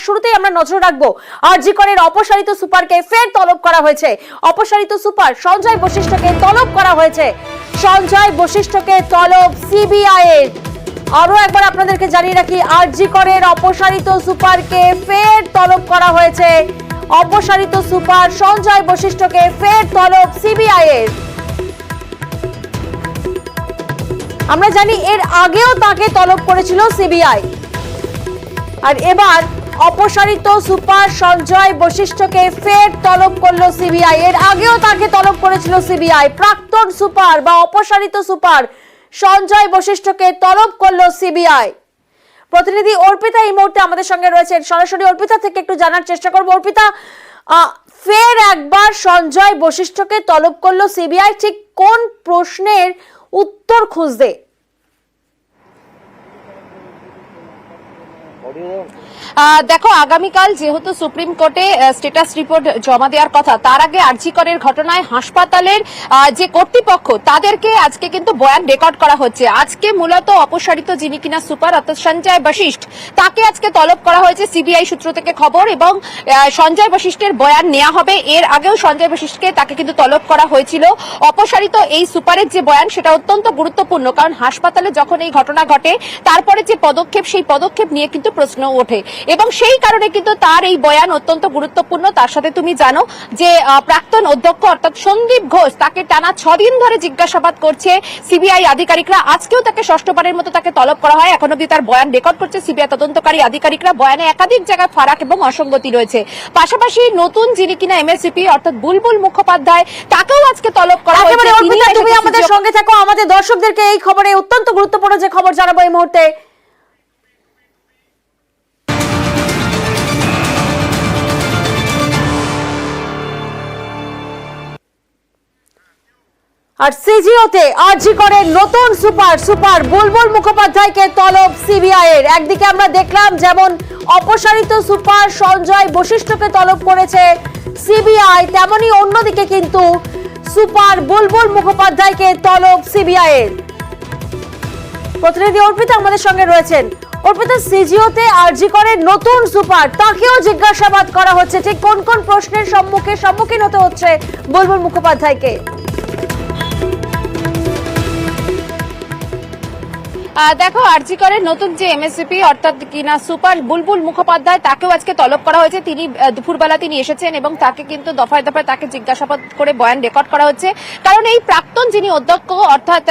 শুরুতেই আমরা নজর রাখবো আরজি করের অপসারিত সুপারকে ফের তলব করা হয়েছে। অপসারিত সুপার সঞ্জয় বশিষ্ঠকে তলব করা হয়েছে। সঞ্জয় বশিষ্ঠকে তলব সিবিআই এর। আরো একবার আপনাদেরকে জানিয়ে রাখি, আরজি করের অপসারিত সুপারকে ফের তলব করা হয়েছে। অপসারিত সুপার সঞ্জয় বশিষ্ঠকে ফের তলব সিবিআই এর। আমরা জানি এর আগেও তাকে তলব করেছিল সিবিআই, আর এবার অপসারিত সুপার সঞ্জয় বশিষ্ঠকে ফের তলব করলো সিবিআই। এর আগেও তাকে তলব করেছিল সিবিআই। প্রাক্তন সুপার বা অপসারিত সুপার সঞ্জয় বশিষ্ঠকে তলব করলো সিবিআই। প্রতিনিধি অর্পিতা এই মুহূর্তে আমাদের সঙ্গে রয়েছেন, সরাসরি অর্পিতা থেকে একটু জানার চেষ্টা করবো। অর্পিতা, ফের একবার সঞ্জয় বশিষ্ঠকে তলব করলো সিবিআই, ঠিক কোন প্রশ্নের উত্তর খুঁজতে? দেখো, আগামীকাল যেহেতু সুপ্রিম কোর্টে স্ট্যাটাস রিপোর্ট জমা দেওয়ার কথা, তার আগে আরজি করের ঘটনায় হাসপাতালের যে কর্তৃপক্ষ তাদেরকে আজকে কিন্তু বয়ান রেকর্ড করা হচ্ছে। আজকে মূলত অপসারিত যিনি কিনা সুপার অর্থাৎ সঞ্জয় বশিষ্ঠ, তাকে আজকে তলব করা হয়েছে সিবিআই সূত্র থেকে খবর, এবং সঞ্জয় বশিষ্ঠের বয়ান নেওয়া হবে। এর আগেও সঞ্জয় বশিষ্ঠকে তাকে কিন্তু তলব করা হয়েছিল। অপসারিত এই সুপারের যে বয়ান সেটা অত্যন্ত গুরুত্বপূর্ণ, কারণ হাসপাতালে যখন এই ঘটনা ঘটে তারপরে যে পদক্ষেপ, সেই পদক্ষেপ নিয়ে কিন্তু প্রশ্ন ওঠে, এবং সেই কারণে কিন্তু তার এই বয়ান অত্যন্ত গুরুত্বপূর্ণ। তার সাথে তুমি জানো যে প্রাক্তন অধ্যক্ষ অর্থাৎ সন্দীপ ঘোষ, তাকে টানা 6 দিন ধরে জিজ্ঞাসাবাদ করছে সিবিআই আধিকারিকরা। আজকেও তাকে ষষ্ঠবারের মতো তাকে তলব করা হয়। এখন অব্দি তার বয়ান রেকর্ড করছে সিবিআই তদন্তকারী আধিকারিকরা। বয়ানে একাধিক জায়গায় ফারাক এবং অসঙ্গতি রয়েছে। পাশাপাশি নতুন যিনি কিনা এমএসসিপি অর্থাৎ বুলবুল মুখোপাধ্যায়, তাকেও আজকে তলব করা হয়েছে। তুমি আমাদের সঙ্গে থাকো, আমাদের দর্শকদেরকে এই খবরে অত্যন্ত গুরুত্বপূর্ণ যে খবর জানাবো এই মুহূর্তে। আর সিজিওতে আরজি করে নতুন সুপার বুলবুল মুখোপাধ্যায়কে তলব সিবিআই এর। একদিকে আমরা দেখলাম যেমন অপসারিত সুপার সঞ্জয় বশিষ্ঠকে তলব করেছে সিবিআই, তেমনি অন্যদিকে কিন্তু সুপার বুলবুল মুখোপাধ্যায়কে তলব সিবিআই এর। প্রতিনিধি অর্পিতা আমাদের সঙ্গে রয়েছেন। অর্পিতা, সিজিওতে আরজি করে নতুন সুপার, তাকেও জিজ্ঞাসাবাদ করা হচ্ছে, ঠিক কোন কোন প্রশ্নের সম্মুখীন হতে হচ্ছে বুলবুল মুখোপাধ্যায়কে? দেখো, আরজি করের নতুন যে এমএসসিপি অর্থাৎ কিনা সুপার বুলবুল মুখোপাধ্যায়, তাকেও আজকে তলব করা হয়েছে। তিনি দুপুরবেলা তিনি এসেছেন এবং তাকে কিন্তু দফায় দফায় তাকে জিজ্ঞাসাবাদ করে বয়ান রেকর্ড করা হচ্ছে। কারণ এই প্রাক্তন যিনি অধ্যক্ষ অর্থাৎ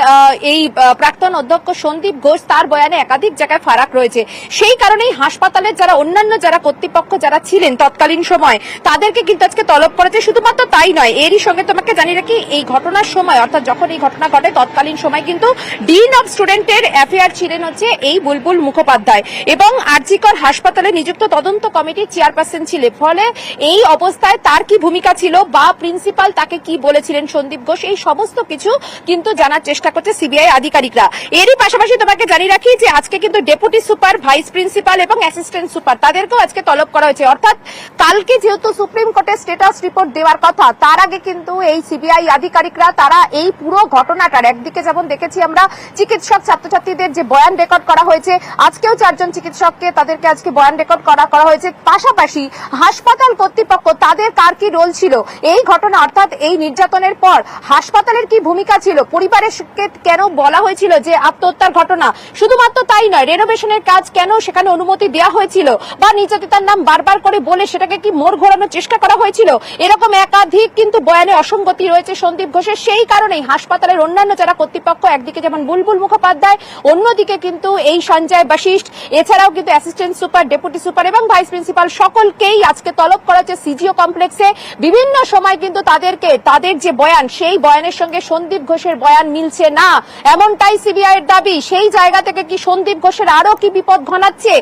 এই প্রাক্তন অধ্যক্ষ সন্দীপ ঘোষ, তার বয়ানে একাধিক জায়গায় ফারাক রয়েছে। সেই কারণেই হাসপাতালের যারা অন্যান্য যারা কর্তৃপক্ষ যারা ছিলেন তৎকালীন সময়, তাদেরকে কিন্তু আজকে তলব করেছে। শুধুমাত্র তাই নয়, এরই সঙ্গে তোমাকে জানিয়ে রাখি, এই ঘটনার সময় অর্থাৎ যখন এই ঘটনা ঘটে তৎকালীন সময় কিন্তু ডিন অব স্টুডেন্টের অ্যাফেয়ার ছিলেন হচ্ছে এই বুলবুল মুখোপাধ্যায়, এবং আরজি কর হাসপাতালে নিযুক্ত তদন্ত কমিটির চেয়ারপারসন ছিলেন। ফলে এই অবস্থায় তার কি ভূমিকা ছিল বা প্রিন্সিপাল তাকে কি বলেছিলেন সন্দীপ ঘোষ, এই সমস্ত কিছু কিন্তু জানার চেষ্টা করছে সিবিআই আধিকারিকরা। এরই পাশাপাশি তোমাকে জানিয়ে রাখি যে আজকে কিন্তু ডেপুটি সুপার, ভাইস প্রিন্সিপাল এবং অ্যাসিস্ট্যান্ট সুপার, তাদেরকেও আজকে তলব করা হয়েছে। অর্থাৎ কালকে যেহেতু সুপ্রিম কোর্টে স্ট্যাটাস রিপোর্ট দেওয়ার কথা, তার আগে কিন্তু এই সিবিআই আধিকারিকরা তারা এই পুরো ঘটনাটার একদিকে যেমন দেখেছি আমরা চিকিৎসক ছাত্রছাত্রীদের যে বয়ান রেকর্ড করা হয়েছে, আজকেও 4 জন চিকিৎসককে তাদেরকে আজকে বয়ান রেকর্ড করা হয়েছে। পাশাপাশি হাসপাতাল কর্তৃপক্ষ তাদের কার কি রোল ছিল এই ঘটনা অর্থাৎ এই নির্যাতনের পর, হাসপাতালের কি ভূমিকা ছিল, পরিবারের কেন বলা হয়েছিল যে আত্মহত্যার ঘটনা। শুধুমাত্র তাই নয়, রেনোভেশনের কাজ কেন সেখানে অনুমতি দেওয়া হয়েছিল, বা নির্যাতিতার নাম বারবার করে বলে সেটাকে কি মোড় ঘোরানোর চেষ্টা করা হয়েছিল। এরকম একাধিক কিন্তু বয়ানে অসঙ্গতি রয়েছে সন্দীপ ঘোষের। সেই কারণেই হাসপাতালের অন্যান্য যারা কর্তৃপক্ষ, একদিকে যেমন বুলবুল মুখোপাধ্যায়, অন্যদিকে কিন্তু এই সঞ্জয় বশিষ্ঠ, এছাড়াও কিন্তু অ্যাসিস্ট্যান্ট সুপার, ডেপুটি সুপার এবং ভাইস প্রিন্সিপাল সকলকেই আজকে তলব করা হচ্ছে সিজিও কমপ্লেক্সে। বিভিন্ন সময় কিন্তু তাদের যে বয়ান, সেই বয়ানের সঙ্গে সন্দীপ ঘোষের বয়ান মিলছে না, এমনটাই সিবিআই এর দাবি। সেই জায়গা থেকে কি সন্দীপ ঘোষের আরো কি বিপদ ঘনাচ্ছে,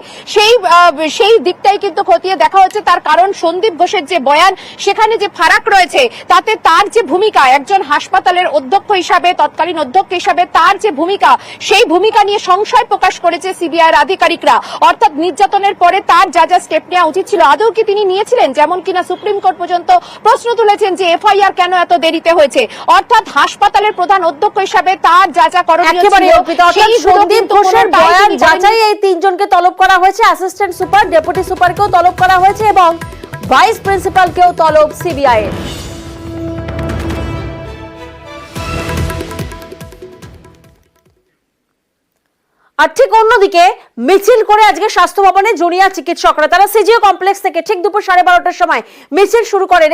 সেই দিকটাই কিন্তু খতিয়ে দেখা হচ্ছে। তার কারণ সন্দীপ ঘোষের যে বয়ান, সেখানে যে ফারাক রয়েছে, তাতে তার যে ভূমিকা একজন হাসপাতালের অধ্যক্ষ হিসাবে, তৎকালীন অধ্যক্ষ হিসাবে তার যে ভূমিকা, সেই ভূমিকা ভূমিকা নিয়ে সংশয় প্রকাশ করেছে সিবিআইয়ের আধিকারিকরা। অর্থাৎ নির্যাতনের পরে তার যা যা স্টেপ নেওয়া উচিত ছিল আদৌ কি তিনি নিয়েছিলেন, যেমন কিনা সুপ্রিম কোর্ট পর্যন্ত প্রশ্ন তুলেছেন যে এফআইআর কেন এত দেরিতে হয়েছে। অর্থাৎ হাসপাতালের প্রধান অধ্যক্ষ হিসাবে তার যা যা করণীয় একেবারে ছিল অর্পিতা, অর্থাৎ সেইগুলো সন্দীপ কিন্তু ঘোষের কোনোটাই বয়ান তিনি যাচাই এই তিনজনকে তলব করা হয়েছে, অ্যাসিস্ট্যান্ট সুপার, ডেপুটি সুপারকেও তলব করা হয়েছে এবং ভাইস প্রিন্সিপালকেও তলব সিবিআই এর। আর ঠিক অন্যদিকে মিছিল করে আজকে স্বাস্থ্য ভবনে জুনিয়র চিকিৎসকরা তারা সিজিও কমপ্লেক্স থেকে ঠিক দুপুর 12:30টার সময় মিছিল শুরু করেন।